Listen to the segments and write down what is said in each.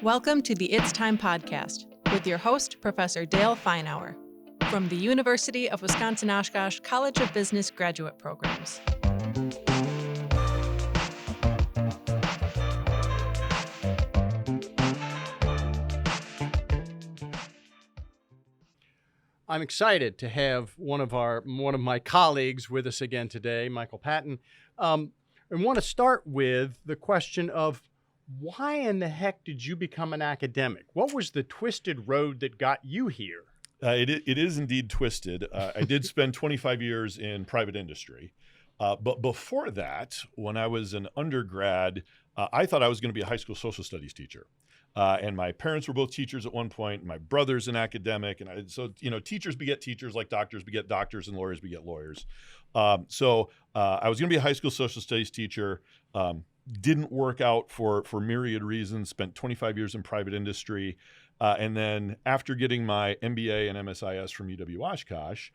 Welcome to the It's Time podcast with your host, Professor Dale Feinauer from the University of Wisconsin Oshkosh College of Business Graduate Programs. I'm excited to have one of my colleagues with us again today, Michael Patton, and want to start with the question of why in the heck did you become an academic? What was the twisted road that got you here? It is indeed twisted. I did spend 25 years in private industry. But before that, when I was an undergrad, I thought I was going to be a high school social studies teacher. And my parents were both teachers at one point. My brother's an academic. And so teachers beget teachers like doctors beget doctors and lawyers beget lawyers. So I was going to be a high school social studies teacher. Didn't work out for myriad reasons, spent 25 years in private industry. And then after getting my MBA and MSIS from UW Oshkosh,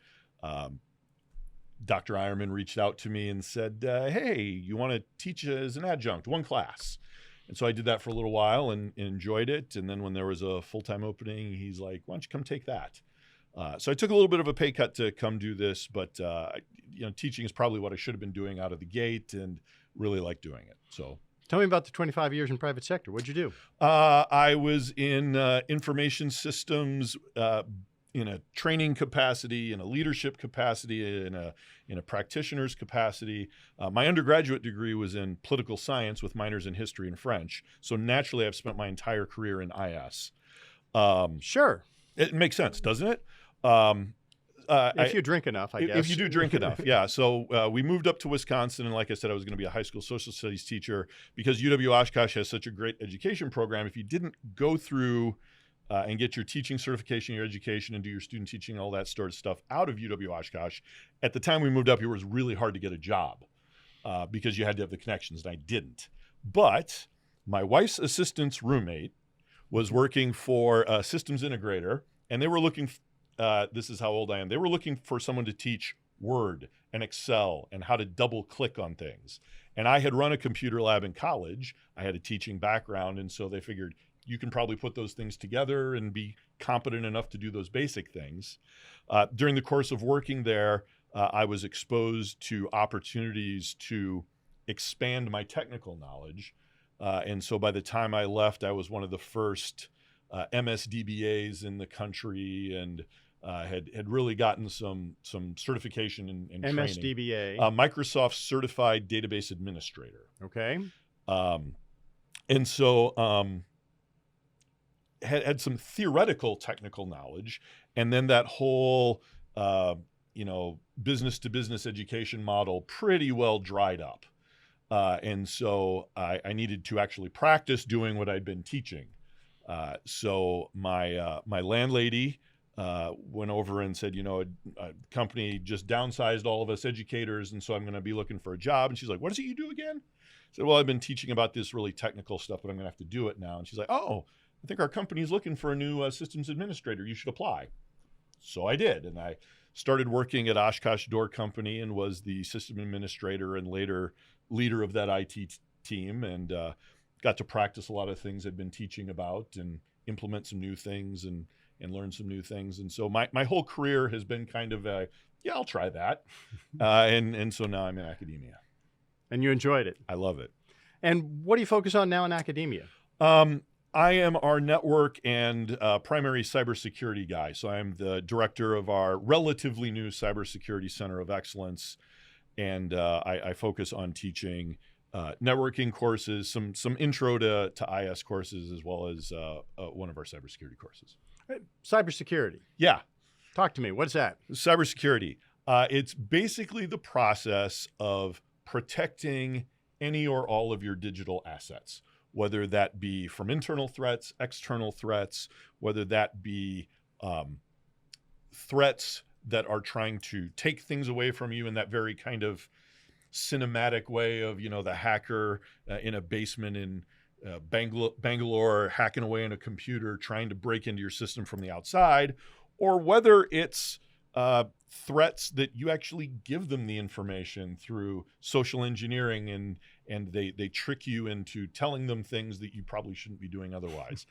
Dr. Eierman reached out to me and said, hey, you want to teach as an adjunct, one class? And so I did that for a little while and enjoyed it. And then when there was a full-time opening, he's like, why don't you come take that? So I took a little bit of a pay cut to come do this, but teaching is probably what I should have been doing out of the gate and really like doing it. So tell me about the 25 years in private sector. What'd you do? I was in information systems in a training capacity, in a leadership capacity, in a practitioner's capacity. My undergraduate degree was in political science with minors in history and French. So naturally, I've spent my entire career in IS. Sure. It makes sense, doesn't it? If you drink enough, I guess. If you do drink enough, yeah. So we moved up to Wisconsin, and like I said, I was going to be a high school social studies teacher because UW Oshkosh has such a great education program. If you didn't go through and get your teaching certification, your education, and do your student teaching, all that sort of stuff out of UW Oshkosh, at the time we moved up here, it was really hard to get a job because you had to have the connections, and I didn't. But my wife's assistant's roommate was working for a systems integrator, and they were looking this is how old I am. They were looking for someone to teach Word and Excel and how to double click on things. And I had run a computer lab in college. I had a teaching background. And so they figured you can probably put those things together and be competent enough to do those basic things. During the course of working there, I was exposed to opportunities to expand my technical knowledge. And so by the time I left, I was one of the first MSDBAs in the country and had really gotten some certification and training. MSDBA? Microsoft Certified Database Administrator. Okay. And so had some theoretical technical knowledge, and then that whole business to business education model pretty well dried up. And so I needed to actually practice doing what I'd been teaching. So my landlady went over and said, a company just downsized all of us educators, and so I'm going to be looking for a job. And she's like, what is it you do again? I said, well, I've been teaching about this really technical stuff, but I'm going to have to do it now. And she's like, oh, I think our company's looking for a new systems administrator. You should apply. So I did, and I started working at Oshkosh Door Company and was the system administrator and later leader of that IT team, and got to practice a lot of things I'd been teaching about and implement some new things and learn some new things. And so my whole career has been kind of I'll try that. And so now I'm in academia. And you enjoyed it? I love it. And what do you focus on now in academia? I am our network and primary cybersecurity guy. So I'm the director of our relatively new Cybersecurity Center of Excellence. And I focus on teaching networking courses, some intro to IS courses, as well as one of our cybersecurity courses. Cybersecurity. Yeah. Talk to me. What's that? Cybersecurity. It's basically the process of protecting any or all of your digital assets, whether that be from internal threats, external threats, whether that be threats that are trying to take things away from you in that very kind of cinematic way of, the hacker in a basement in Bangalore hacking away on a computer, trying to break into your system from the outside, or whether it's threats that you actually give them the information through social engineering and they trick you into telling them things that you probably shouldn't be doing otherwise.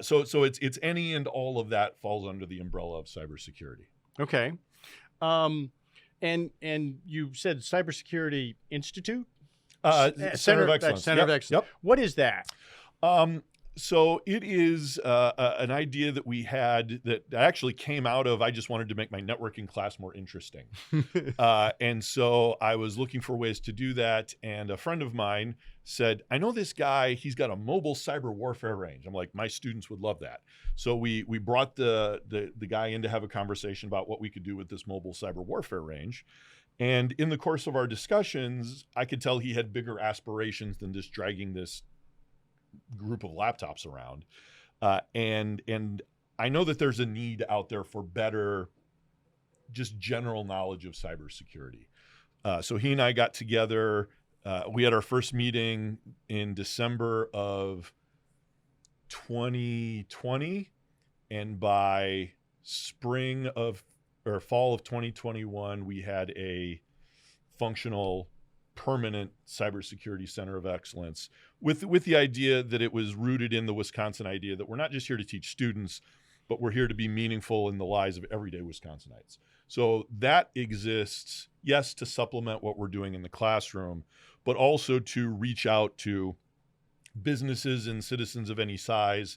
So it's any and all of that falls under the umbrella of cybersecurity. Okay. And you said Cybersecurity Institute? Center of Excellence. Center of Excellence. Yep. What is that? So it is an idea that we had that actually came out of, I just wanted to make my networking class more interesting. And so I was looking for ways to do that. And a friend of mine said, I know this guy, he's got a mobile cyber warfare range. I'm like, my students would love that. So we brought the guy in to have a conversation about what we could do with this mobile cyber warfare range. And in the course of our discussions, I could tell he had bigger aspirations than just dragging this group of laptops around. And I know that there's a need out there for better, just general knowledge of cybersecurity. So he and I got together. We had our first meeting in December of 2020. And by fall of 2021, we had a functional permanent Cybersecurity Center of Excellence with the idea that it was rooted in the Wisconsin idea that we're not just here to teach students, but we're here to be meaningful in the lives of everyday Wisconsinites. So that exists, yes, to supplement what we're doing in the classroom, but also to reach out to businesses and citizens of any size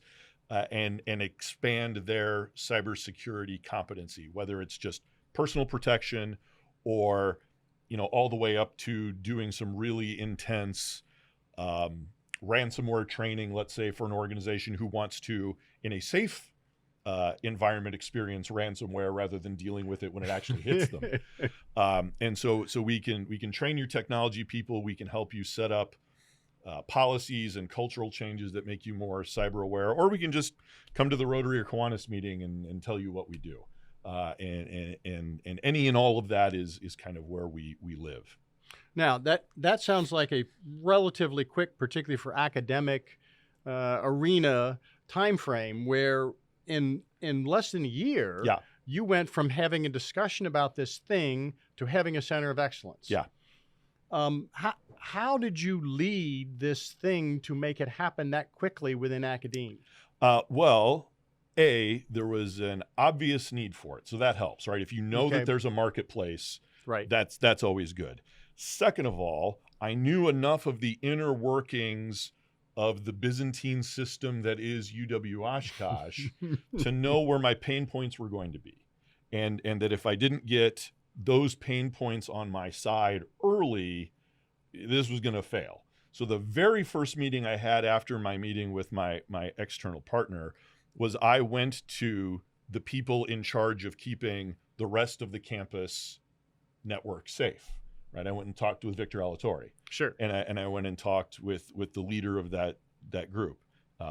and expand their cybersecurity competency, whether it's just personal protection or all the way up to doing some really intense ransomware training, let's say, for an organization who wants to, in a safe environment, experience ransomware rather than dealing with it when it actually hits them. And so we can train your technology people. We can help you set up policies and cultural changes that make you more cyber aware, or we can just come to the Rotary or Kiwanis meeting and tell you what we do. And any and all of that is kind of where we live. Now that sounds like a relatively quick, particularly for academic arena time frame, where in less than a year, you went from having a discussion about this thing to having a center of excellence. Yeah. How did you lead this thing to make it happen that quickly within academia? Well, there was an obvious need for it. So that helps, right? If you know that there's a marketplace, right, that's always good. Second of all, I knew enough of the inner workings of the Byzantine system that is UW Oshkosh to know where my pain points were going to be. And that if I didn't get those pain points on my side early, this was going to fail. So the very first meeting I had after my meeting with my external partner was I went to the people in charge of keeping the rest of the campus network safe, right? I went and talked with Victor Alatorre. Sure. And I went and talked with the leader of that group,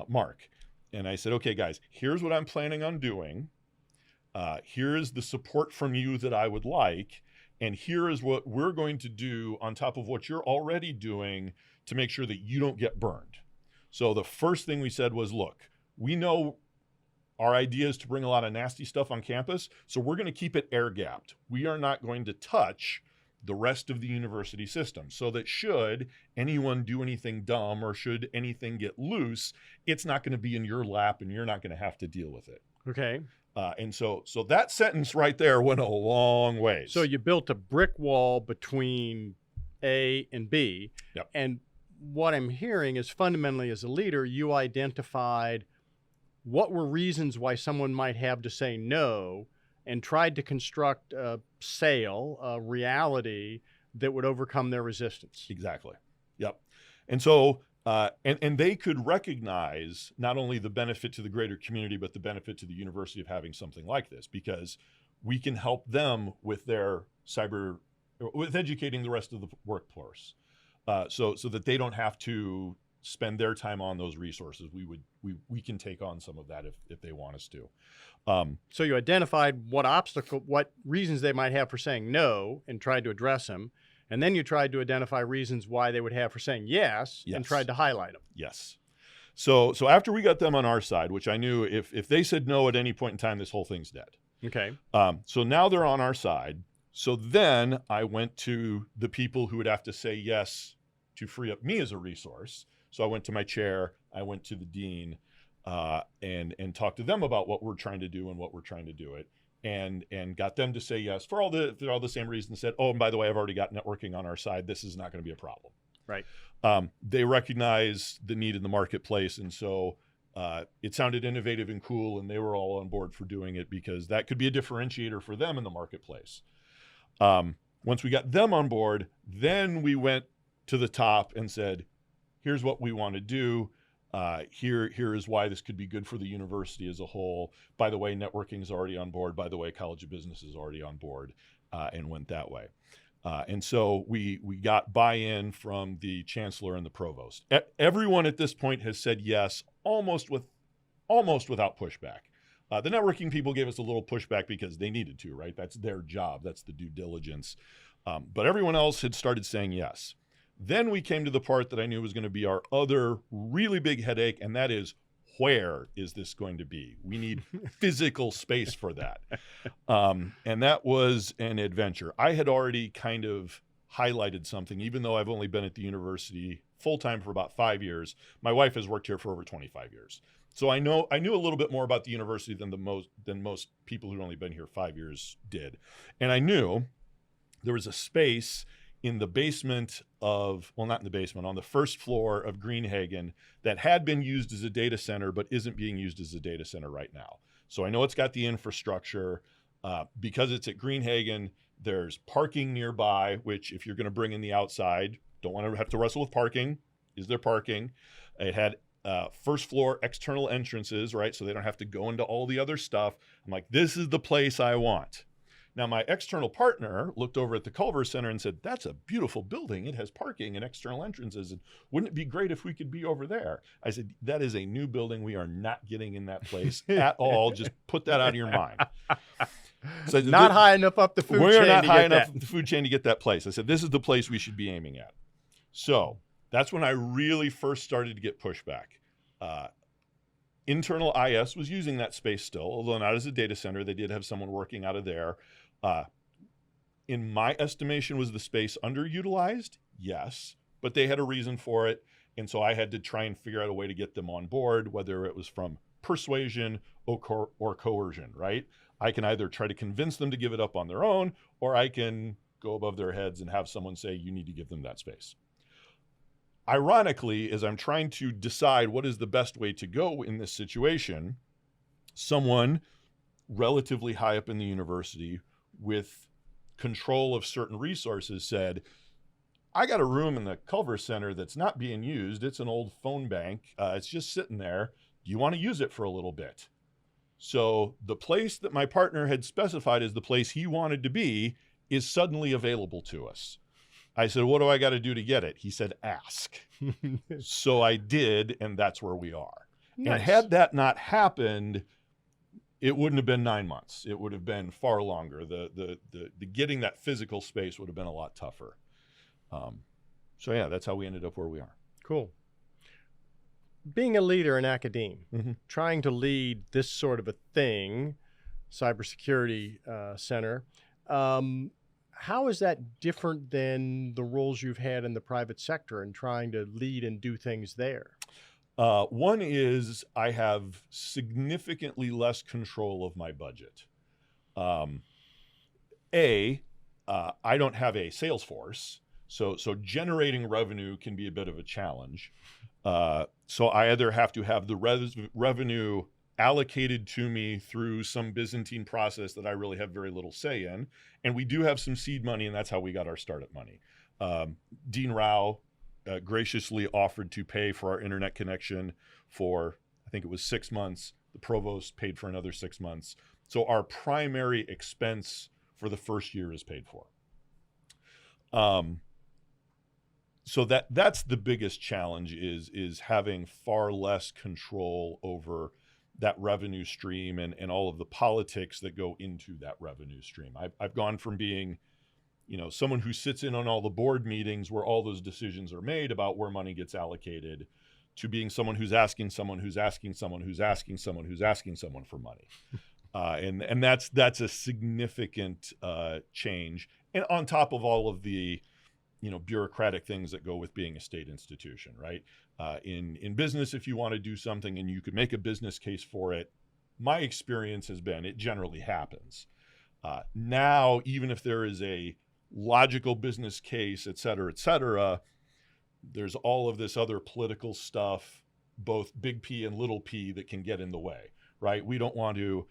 Mark. And I said, okay, guys, here's what I'm planning on doing. Here is the support from you that I would like. And here is what we're going to do on top of what you're already doing to make sure that you don't get burned. So the first thing we said was, look, we know our idea is to bring a lot of nasty stuff on campus, so we're going to keep it air-gapped. We are not going to touch the rest of the university system, so that should anyone do anything dumb or should anything get loose, it's not going to be in your lap and you're not going to have to deal with it. Okay. And so that sentence right there went a long ways. So you built a brick wall between A and B. Yep. And what I'm hearing is fundamentally, as a leader, you identified what were reasons why someone might have to say no and tried to construct a sale, a reality that would overcome their resistance. Exactly. Yep. And so and they could recognize not only the benefit to the greater community, but the benefit to the university of having something like this, because we can help them with their with educating the rest of the workforce, so that they don't have to spend their time on those resources. We can take on some of that if they want us to. So you identified what reasons they might have for saying no and tried to address them. And then you tried to identify reasons why they would have for saying yes. And tried to highlight them. Yes. So after we got them on our side, which I knew if they said no at any point in time, this whole thing's dead. Okay. So now they're on our side. So then I went to the people who would have to say yes to free up me as a resource. So I went to my chair, I went to the dean, and talked to them about what we're trying to do and what we're trying to do it, and got them to say yes for all the same reasons. Said, oh, and by the way, I've already got networking on our side. This is not going to be a problem. Right. They recognize the need in the marketplace, and so it sounded innovative and cool, and they were all on board for doing it because that could be a differentiator for them in the marketplace. Once we got them on board, then we went to the top and said, here's what we want to do. Here is why this could be good for the university as a whole. By the way, networking is already on board. By the way, College of Business is already on board, and went that way. And so we got buy-in from the chancellor and the provost. Everyone at this point has said yes, almost without pushback. The networking people gave us a little pushback because they needed to, right? That's their job. That's the due diligence. But everyone else had started saying yes. Then we came to the part that I knew was going to be our other really big headache, and that is, where is this going to be? We need physical space for that. And that was an adventure. I had already kind of highlighted something, even though I've only been at the university full-time for about 5 years. My wife has worked here for over 25 years. So I knew a little bit more about the university than most people who'd only been here 5 years did. And I knew there was a space in the basement not in the basement, on the first floor of Greenhagen that had been used as a data center, but isn't being used as a data center right now. So I know it's got the infrastructure. Because it's at Greenhagen, there's parking nearby, which if you're going to bring in the outside, don't want to have to wrestle with parking. Is there parking? It had first floor external entrances, right? So they don't have to go into all the other stuff. I'm like, this is the place I want. Now, my external partner looked over at the Culver Center and said, that's a beautiful building. It has parking and external entrances. And wouldn't it be great if we could be over there? I said, that is a new building. We are not getting in that place at all. Just put that out of your mind. So not high enough up the food chain. We're not high enough up the food chain to get that place. I said, this is the place we should be aiming at. So that's when I really first started to get pushback. Internal IS was using that space still, although not as a data center. They did have someone working out of there. In my estimation, was the space underutilized? Yes, but they had a reason for it. And so I had to try and figure out a way to get them on board, whether it was from persuasion or coercion, right? I can either try to convince them to give it up on their own, or I can go above their heads and have someone say, you need to give them that space. Ironically, as I'm trying to decide what is the best way to go in this situation, someone relatively high up in the university with control of certain resources said, I got a room in the Culver Center that's not being used. It's an old phone bank. It's just sitting there. Do you want to use it for a little bit? So the place that my partner had specified as the place he wanted to be is suddenly available to us. I said, what do I got to do to get it? He said, ask. So I did, and that's where we are. Nice. And had that not happened, it wouldn't have been 9 months. It would have been far longer. The getting that physical space would have been a lot tougher. So yeah, that's how we ended up where we are. Cool. Being a leader in academia, trying to lead this sort of a thing, Cybersecurity Center, how is that different than the roles you've had in the private sector and trying to lead and do things there? One is I have significantly less control of my budget. I don't have a sales force, so generating revenue can be a bit of a challenge. So I either have to have the revenue allocated to me through some Byzantine process that I really have very little say in. And we do have some seed money, and that's how we got our startup money. Dean Rao graciously offered to pay for our internet connection for, I think it was 6 months. The provost paid for another 6 months. So our primary expense for the first year is paid for. So that's the biggest challenge is having far less control over that revenue stream and all of the politics that go into that revenue stream. I've gone from being, someone who sits in on all the board meetings where all those decisions are made about where money gets allocated, to being someone who's asking someone who's asking someone who's asking someone who's asking someone for money. And that's a significant change. And on top of all of the, bureaucratic things that go with being a state institution, right? In business, if you want to do something and you could make a business case for it, my experience has been it generally happens. Now, even if there is a logical business case, et cetera, there's all of this other political stuff, both big P and little p, that can get in the way, right? We don't want to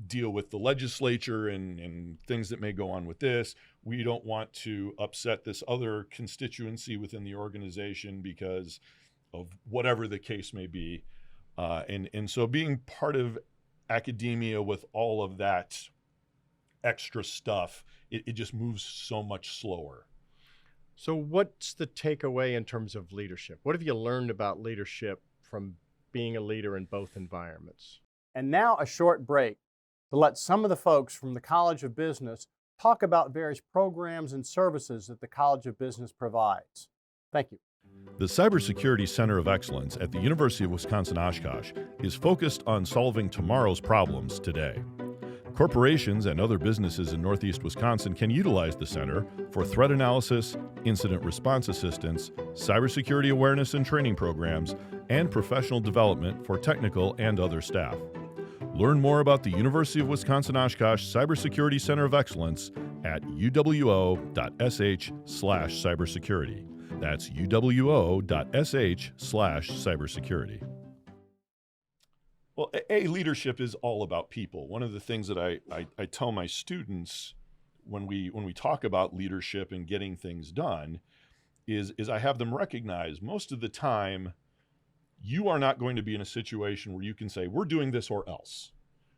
deal with the legislature and things that may go on with this. We don't want to upset this other constituency within the organization because of whatever the case may be. And so being part of academia with all of that extra stuff, it just moves so much slower. So what's the takeaway in terms of leadership? What have you learned about leadership from being a leader in both environments? And now a short break to let some of the folks from the College of Business talk about various programs and services that the College of Business provides. Thank you. The Cybersecurity Center of Excellence at the University of Wisconsin Oshkosh is focused on solving tomorrow's problems today. Corporations and other businesses in Northeast Wisconsin can utilize the center for threat analysis, incident response assistance, cybersecurity awareness and training programs, and professional development for technical and other staff. Learn more about the University of Wisconsin Oshkosh Cybersecurity Center of Excellence at uwo.sh/cybersecurity. That's uwo.sh/cybersecurity. Well, leadership is all about people. One of the things that I tell my students when we talk about leadership and getting things done is I have them recognize most of the time you are not going to be in a situation where you can say, we're doing this or else,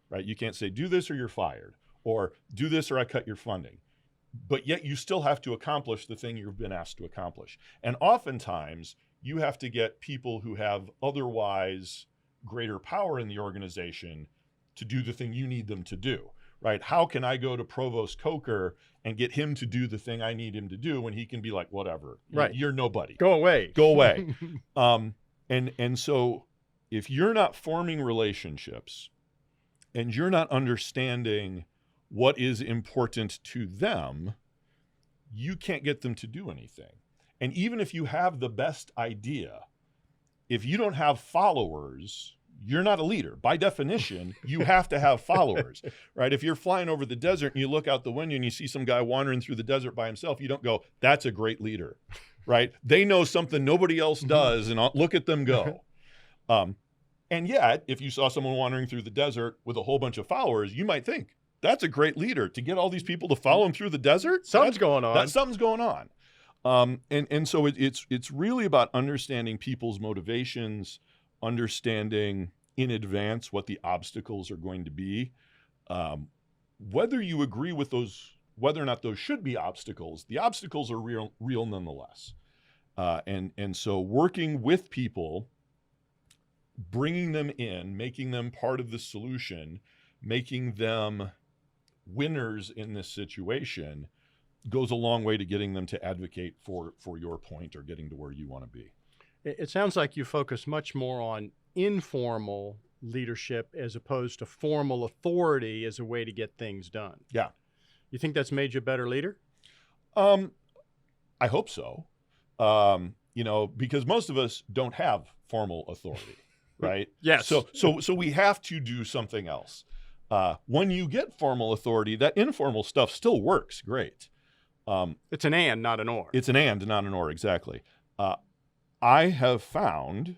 right? You can't say, do this or you're fired, or do this or I cut your funding. But yet you still have to accomplish the thing you've been asked to accomplish. And oftentimes you have to get people who have otherwise greater power in the organization to do the thing you need them to do, right? How can I go to Provost Coker and get him to do the thing I need him to do when he can be like, whatever, right? You're nobody. Go away. Go away. And so if you're not forming relationships and you're not understanding what is important to them, you can't get them to do anything. And even if you have the best idea, if you don't have followers, you're not a leader. By definition, you have to have followers, right? If you're flying over the desert and you look out the window and you see some guy wandering through the desert by himself, you don't go, that's a great leader, right? They know something nobody else does, and look at them go. And yet, if you saw someone wandering through the desert with a whole bunch of followers, you might think, that's a great leader. To get all these people to follow him through the desert? Something's going on. Something's going on. And so it's really about understanding people's motivations, understanding in advance what the obstacles are going to be. Whether you agree with those, whether or not those should be obstacles, the obstacles are real nonetheless. And so working with people, bringing them in, making them part of the solution, making them winners in this situation goes a long way to getting them to advocate for your point or getting to where you want to be. It sounds like you focus much more on informal leadership as opposed to formal authority as a way to get things done. Yeah. You think that's made you a better leader? I hope so. Because most of us don't have formal authority, right? Yes. So we have to do something else. When you get formal authority, that informal stuff still works great. It's an and, not an or. It's an and, not an or, exactly. I have found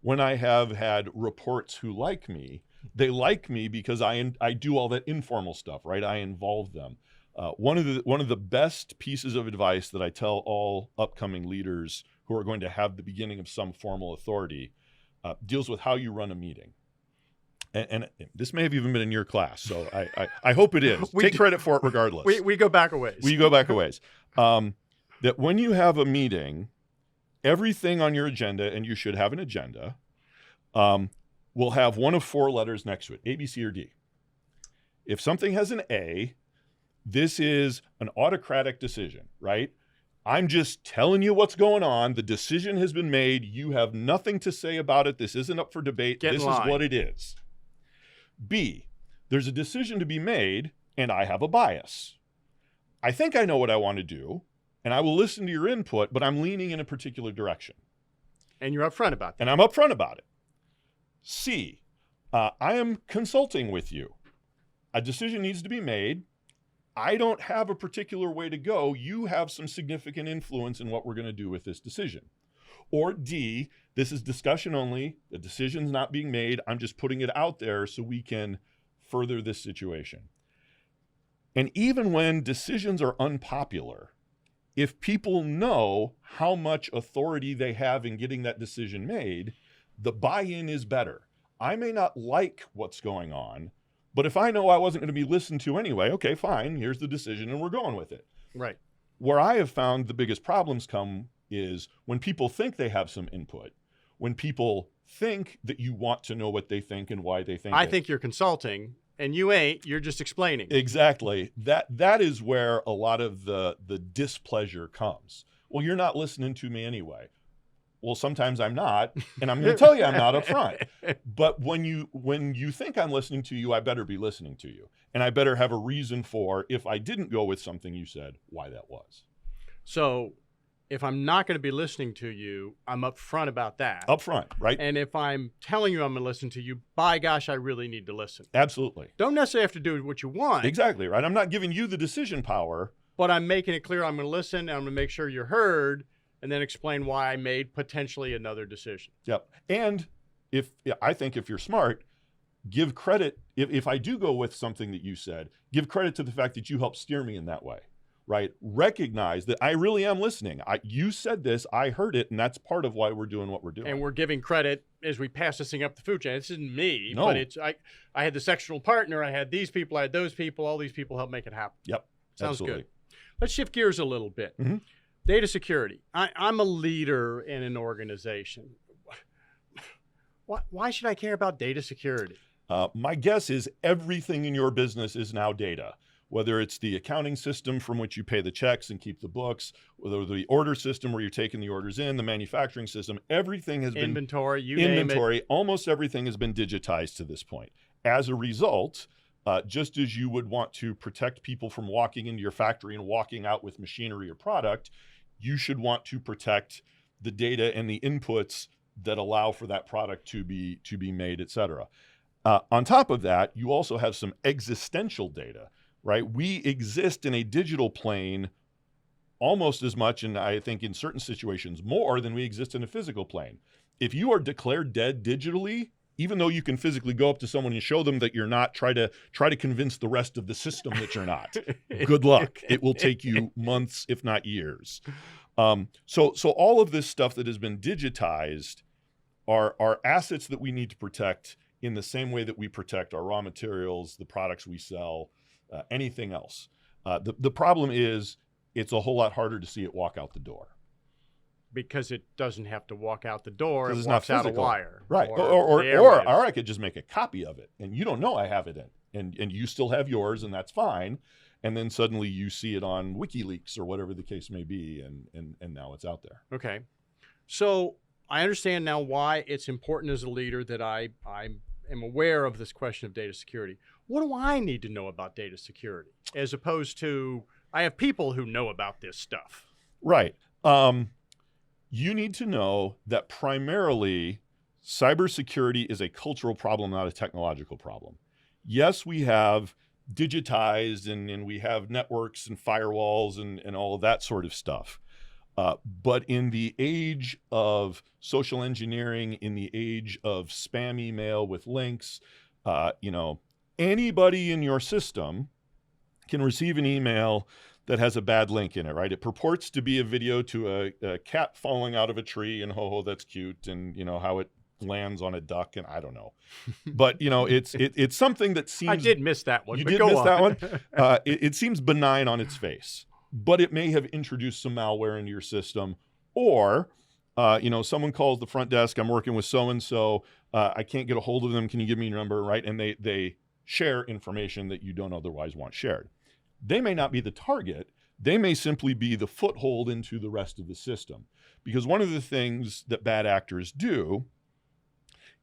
when I have had reports who like me, they like me because I do all that informal stuff, right? I involve them. One of the best pieces of advice that I tell all upcoming leaders who are going to have the beginning of some formal authority deals with how you run a meeting. And this may have even been in your class, so I hope it is. Take credit for it regardless. We go back a ways. We go back a ways. That when you have a meeting, everything on your agenda, and you should have an agenda, will have one of four letters next to it, A, B, C, or D. If something has an A, this is an autocratic decision, right? I'm just telling you what's going on. The decision has been made. You have nothing to say about it. This isn't up for debate. This is what it is. B, there's a decision to be made, and I have a bias. I think I know what I want to do, and I will listen to your input, but I'm leaning in a particular direction. And you're upfront about that. And I'm upfront about it. C, I am consulting with you. A decision needs to be made. I don't have a particular way to go. You have some significant influence in what we're going to do with this decision. Or D, this is discussion only. The decision's not being made. I'm just putting it out there so we can further this situation. And even when decisions are unpopular, if people know how much authority they have in getting that decision made, the buy-in is better. I may not like what's going on, but if I know I wasn't going to be listened to anyway, okay, fine, here's the decision and we're going with it. Right. Where I have found the biggest problems come is when people think they have some input, when people think that you want to know what they think and why they think I it. think you're consulting, and you ain't. You're just explaining. Exactly. That is where a lot of the displeasure comes. Well, you're not listening to me anyway. Well, sometimes I'm not, and I'm going to tell you I'm not up front. But when you think I'm listening to you, I better be listening to you. And I better have a reason for, if I didn't go with something you said, why that was. So if I'm not going to be listening to you, I'm upfront about that. Up front, right? And if I'm telling you I'm going to listen to you, by gosh, I really need to listen. Absolutely. Don't necessarily have to do what you want. Exactly, right? I'm not giving you the decision power. But I'm making it clear I'm going to listen, and I'm going to make sure you're heard, and then explain why I made potentially another decision. Yep. And I think if you're smart, give credit. If I do go with something that you said, give credit to the fact that you helped steer me in that way, right? Recognize that I really am listening. You said this, I heard it, and that's part of why we're doing what we're doing. And we're giving credit as we pass this thing up the food chain. This isn't me, No. but it's I had the sectional partner, I had these people, I had those people, all these people helped make it happen. Yep. Sounds Absolutely. good. Let's shift gears a little bit. Mm-hmm. Data security. I'm a leader in an organization. Why should I care about data security? My guess is everything in your business is now data, whether it's the accounting system from which you pay the checks and keep the books, whether the order system where you're taking the orders in, the manufacturing system, everything has been Inventory, you name it. Almost everything has been digitized to this point. As a result, just as you would want to protect people from walking into your factory and walking out with machinery or product, you should want to protect the data and the inputs that allow for that product to be made, et cetera. On top of that, you also have some existential data, right? We exist in a digital plane almost as much, and I think in certain situations more, than we exist in a physical plane. If you are declared dead digitally, even though you can physically go up to someone and show them that you're not, try to convince the rest of the system that you're not. Good luck. It will take you months, if not years. So all of this stuff that has been digitized are assets that we need to protect in the same way that we protect our raw materials, the products we sell, anything else. The problem is it's a whole lot harder to see it walk out the door. Because it doesn't have to walk out the door, it It's walks not out a physical. wire. Right. the Or airwaves. I could just make a copy of it and you don't know I have it in. And you still have yours and that's fine. And then suddenly you see it on WikiLeaks or whatever the case may be, and now it's out there. Okay. So I understand now why it's important as a leader that I am aware of this question of data security. What do I need to know about data security as opposed to I have people who know about this stuff? Right. You need to know that primarily cybersecurity is a cultural problem, not a technological problem. Yes, we have digitized and we have networks and firewalls and all of that sort of stuff. But in the age of social engineering, in the age of spam email with links, anybody in your system can receive an email that has a bad link in it, right? It purports to be a video to a cat falling out of a tree and ho, that's cute, and how it lands on a duck, and I don't know. But it's something that seems I did miss that one. You but did go miss on. that one. It seems benign on its face, but it may have introduced some malware into your system, or someone calls the front desk. I'm working with so and so. I can't get a hold of them. Can you give me your number? Right, and they share information that you don't otherwise want shared. They may not be the target. They may simply be the foothold into the rest of the system. Because one of the things that bad actors do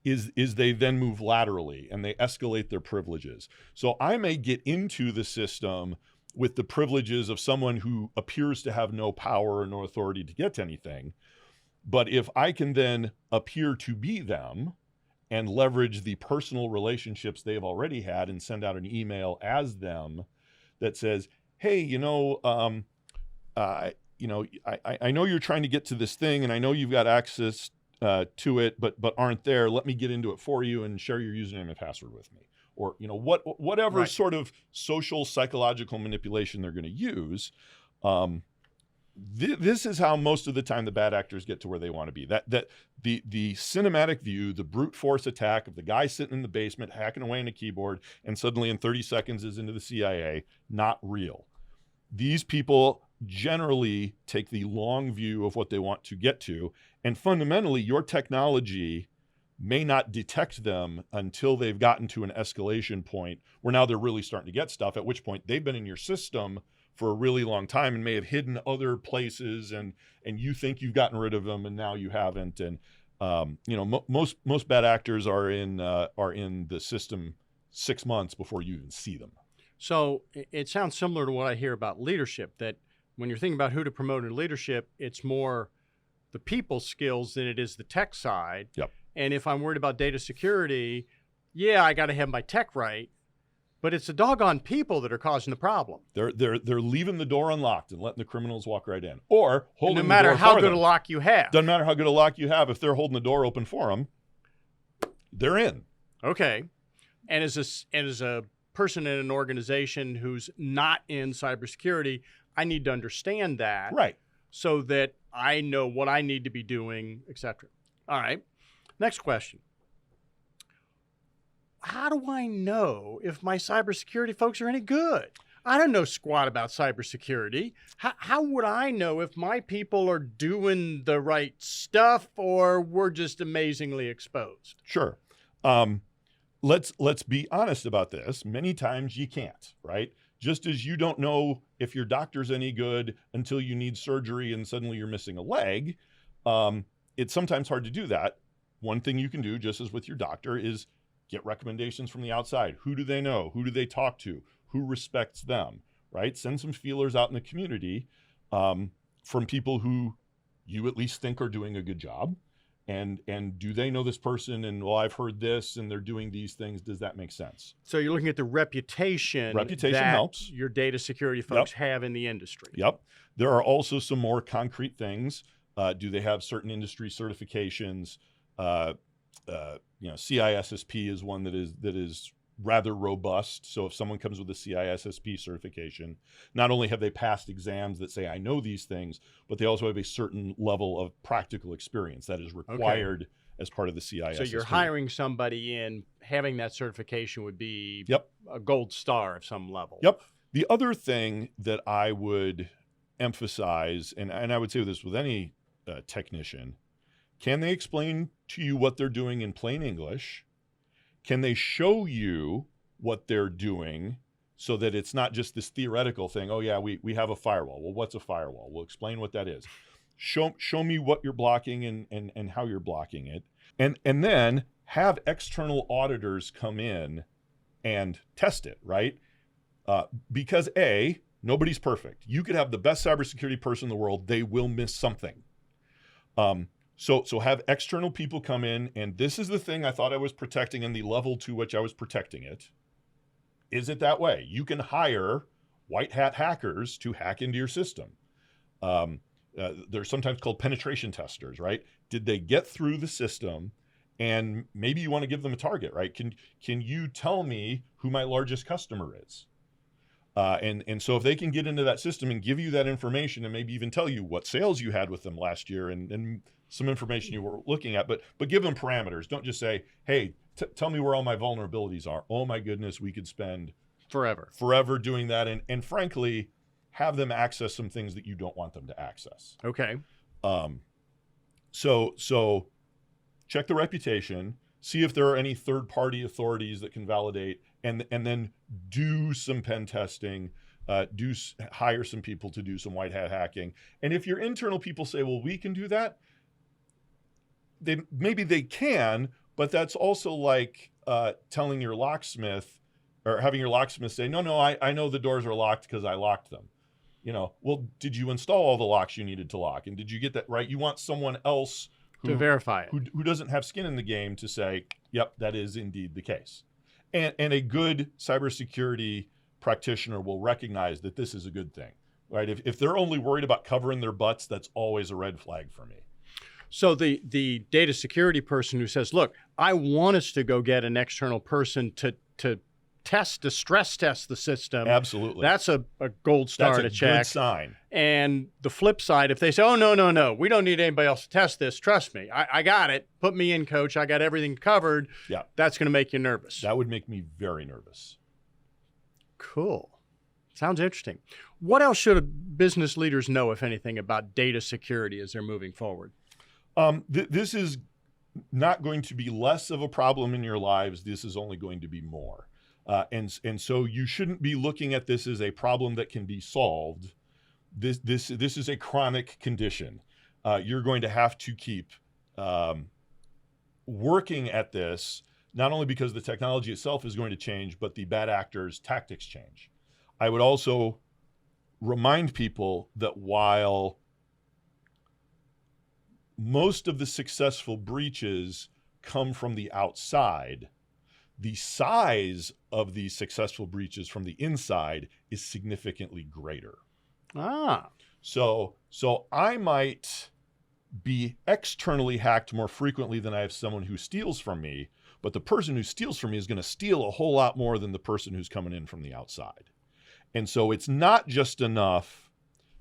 is they then move laterally and they escalate their privileges. So I may get into the system with the privileges of someone who appears to have no power or no authority to get to anything. But if I can then appear to be them and leverage the personal relationships they've already had and send out an email as them that says, hey, I know you're trying to get to this thing, and I know you've got access to it, but aren't there. Let me get into it for you and share your username and password with me. Or, whatever Right. sort of social psychological manipulation they're going to use. This is how most of the time the bad actors get to where they want to be. That the cinematic view, the brute force attack of the guy sitting in the basement hacking away on a keyboard and suddenly in 30 seconds is into the CIA, not real. These people generally take the long view of what they want to get to, and fundamentally your technology may not detect them until they've gotten to an escalation point where now they're really starting to get stuff, at which point they've been in your system for a really long time and may have hidden other places, and you think you've gotten rid of them and now you haven't. And most bad actors are in the system 6 months before you even see them. So it sounds similar to what I hear about leadership, that when you're thinking about who to promote in leadership, it's more the people skills than it is the tech side. Yep. And if I'm worried about data security, yeah, I got to have my tech right, but it's the doggone people that are causing the problem. They're leaving the door unlocked and letting the criminals walk right in, or holding And the no matter door how for good them. a lock you have. Doesn't matter how good a lock you have. If they're holding the door open for them, they're in. Okay. And as a person in an organization who's not in cybersecurity, I need to understand that. Right. So that I know what I need to be doing, et cetera. All right. Next question. How do I know if my cybersecurity folks are any good? I don't know squat about cybersecurity. How would I know if my people are doing the right stuff or we're just amazingly exposed? Sure. Let's be honest about this. Many times you can't, right? Just as you don't know if your doctor's any good until you need surgery and suddenly you're missing a leg, it's sometimes hard to do that. One thing you can do, just as with your doctor, is get recommendations from the outside. Who do they know? Who do they talk to? Who respects them, right? Send some feelers out in the community from people who you at least think are doing a good job. And do they know this person? And, well, I've heard this and they're doing these things. Does that make sense? So you're looking at the reputation that helps. your data security folks have in the industry. Yep. There are also some more concrete things. Do they have certain industry certifications? CISSP is one that is rather robust. So if someone comes with a CISSP certification, not only have they passed exams that say, I know these things, but they also have a certain level of practical experience that is required as part of the CISSP. So you're hiring somebody in, having that certification would be a gold star of some level. Yep. The other thing that I would emphasize, and I would say this with any technician, can they explain to you what they're doing in plain English? Can they show you what they're doing so that it's not just this theoretical thing? Oh yeah, we have a firewall. Well, what's a firewall? We'll explain what that is. Show me what you're blocking and how you're blocking it. And then have external auditors come in and test it, right? Because nobody's perfect. You could have the best cybersecurity person in the world. They will miss something. So have external people come in, and this is the thing I thought I was protecting and the level to which I was protecting it. Is it that way? You can hire white hat hackers to hack into your system. They're sometimes called penetration testers, right? Did they get through the system? And maybe you want to give them a target, right? Can you tell me who my largest customer is? And so if they can get into that system and give you that information and maybe even tell you what sales you had with them last year and some information you were looking at, but give them parameters. Don't just say, hey, tell me where all my vulnerabilities are. Oh my goodness, we could spend forever doing that. And frankly, have them access some things that you don't want them to access. Okay. So check the reputation, see if there are any third-party authorities that can validate, and then do some pen testing, hire some people to do some white hat hacking. And if your internal people say, well, we can do that, maybe they can, but that's also like telling your locksmith or having your locksmith say, no, I know the doors are locked because I locked them. Well, did you install all the locks you needed to lock? And did you get that right? You want someone else to verify it, who doesn't have skin in the game to say, yep, that is indeed the case. And a good cybersecurity practitioner will recognize that this is a good thing, right? If they're only worried about covering their butts, that's always a red flag for me. So the data security person who says, look, I want us to go get an external person to stress test the system. Absolutely. That's a gold star to check. That's a good sign. And the flip side, if they say, oh, no, we don't need anybody else to test this. Trust me, I got it. Put me in, coach. I got everything covered. Yeah. That's going to make you nervous. That would make me very nervous. Cool. Sounds interesting. What else should business leaders know, if anything, about data security as they're moving forward? This is not going to be less of a problem in your lives. This is only going to be more. And so you shouldn't be looking at this as a problem that can be solved. This is a chronic condition. You're going to have to keep working at this, not only because the technology itself is going to change, but the bad actors' tactics change. I would also remind people that while most of the successful breaches come from the outside, the size of the successful breaches from the inside is significantly greater. So I might be externally hacked more frequently than I have someone who steals from me, but the person who steals from me is going to steal a whole lot more than the person who's coming in from the outside. And so it's not just enough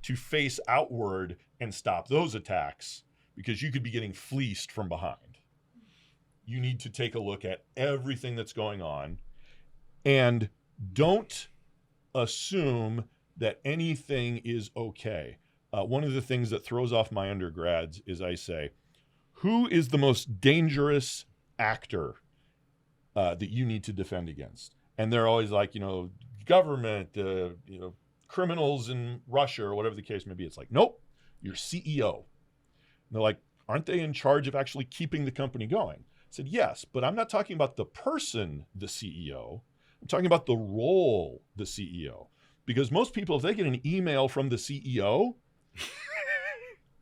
to face outward and stop those attacks, because you could be getting fleeced from behind. You need to take a look at everything that's going on, and don't assume that anything is okay. One of the things that throws off my undergrads is I say, who is the most dangerous actor that you need to defend against? And they're always like, government, criminals in Russia, or whatever the case may be. It's like, nope, your CEO. And they're like, aren't they in charge of actually keeping the company going? I said, yes, but I'm not talking about the person, the CEO. I'm talking about the role, the CEO. Because most people, if they get an email from the CEO,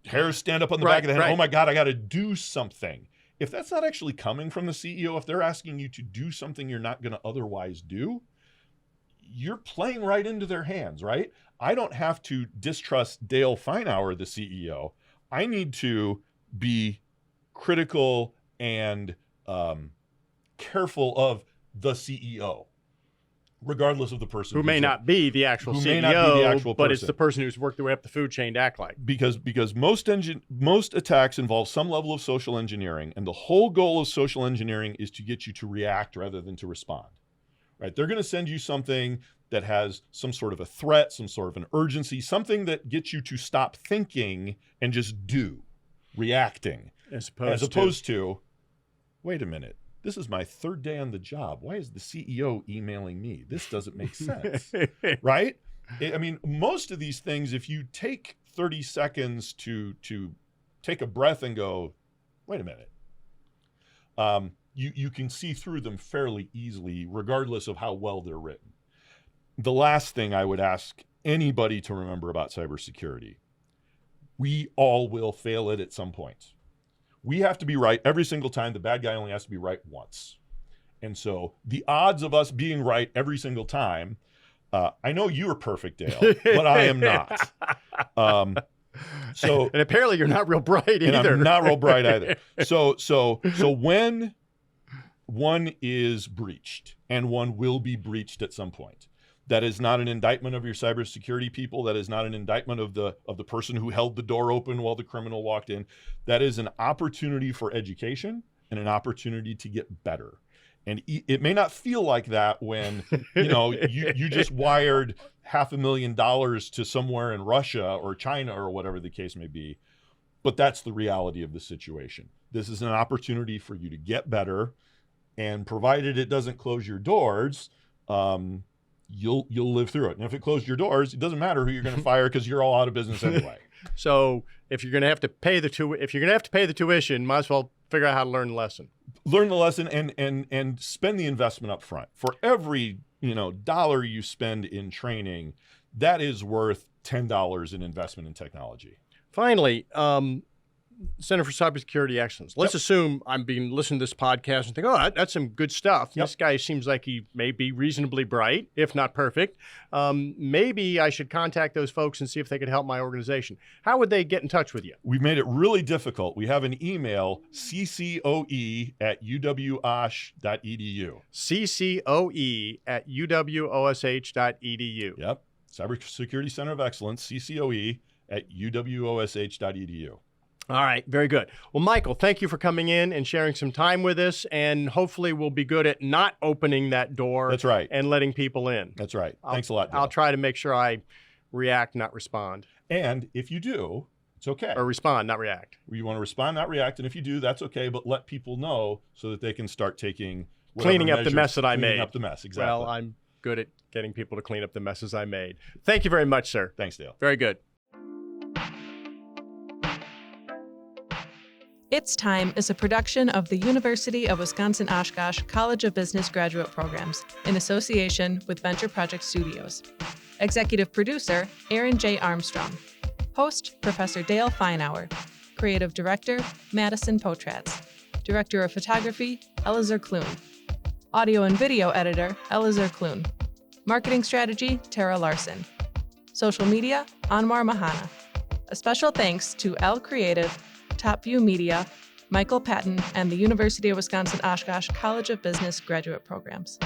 hairs stand up on the back of the head. Right. Oh my God, I got to do something. If that's not actually coming from the CEO, if they're asking you to do something you're not going to otherwise do, you're playing right into their hands, right? I don't have to distrust Dale Feinauer, the CEO. I need to be critical and careful of the CEO, regardless of the person who may not be the actual CEO, but it's the person who's worked their way up the food chain to act like. Because most attacks involve some level of social engineering, and the whole goal of social engineering is to get you to react rather than to respond. Right? They're going to send you something that has some sort of a threat, some sort of an urgency, something that gets you to stop thinking and just reacting. As opposed to, wait a minute, this is my third day on the job. Why is the CEO emailing me? This doesn't make sense, right? I mean, most of these things, if you take 30 seconds to take a breath and go, wait a minute, you can see through them fairly easily, regardless of how well they're written. The last thing I would ask anybody to remember about cybersecurity, we all will fail it at some point. We have to be right every single time. The bad guy only has to be right once. And so the odds of us being right every single time, I know you're perfect, Dale, but I am not. And apparently you're not real bright either. And I'm not real bright either. So when one is breached, and one will be breached at some point, that is not an indictment of your cybersecurity people. That is not an indictment of the person who held the door open while the criminal walked in. That is an opportunity for education and an opportunity to get better. And it may not feel like that when you just wired $500,000 to somewhere in Russia or China or whatever the case may be, but that's the reality of the situation. This is an opportunity for you to get better, and provided it doesn't close your doors, you'll live through it. And if it closed your doors, it doesn't matter who you're going to fire because you're all out of business anyway. So if you're going to have to pay the tuition, might as well figure out how to learn the lesson. Learn the lesson and spend the investment up front. For every dollar you spend in training, that is worth $10 in investment in technology. Finally, Center for Cybersecurity Excellence. Let's assume I'm listening to this podcast and think, oh, that's some good stuff. Yep. This guy seems like he may be reasonably bright, if not perfect. Maybe I should contact those folks and see if they could help my organization. How would they get in touch with you? We've made it really difficult. We have an email, ccoe@uwosh.edu. ccoe@uwosh.edu. Yep. Cybersecurity Center of Excellence, ccoe@uwosh.edu. All right, very good. Well, Michael, thank you for coming in and sharing some time with us, and hopefully we'll be good at not opening that door. That's right. And letting people in. That's right. Thanks a lot, Dale. I'll try to make sure I react, not respond. And if you do, it's okay. Or respond, not react. You want to respond, not react, and if you do, that's okay, but let people know so that they can start taking cleaning up the mess that I made. Cleaning up the mess, exactly. Well, I'm good at getting people to clean up the messes I made. Thank you very much, sir. Thanks, Dale. Very good. It's Time is a production of the University of Wisconsin Oshkosh College of Business Graduate Programs in association with Venture Project Studios. Executive producer, Aaron J. Armstrong. Host, Professor Dale Feinauer. Creative Director, Madison Potratz. Director of Photography, Elazar Kloon. Audio and Video Editor, Elazar Kloon. Marketing Strategy, Tara Larson. Social Media, Anwar Mahana. A special thanks to L Creative, Top View Media, Michael Patton, and the University of Wisconsin Oshkosh College of Business Graduate Programs.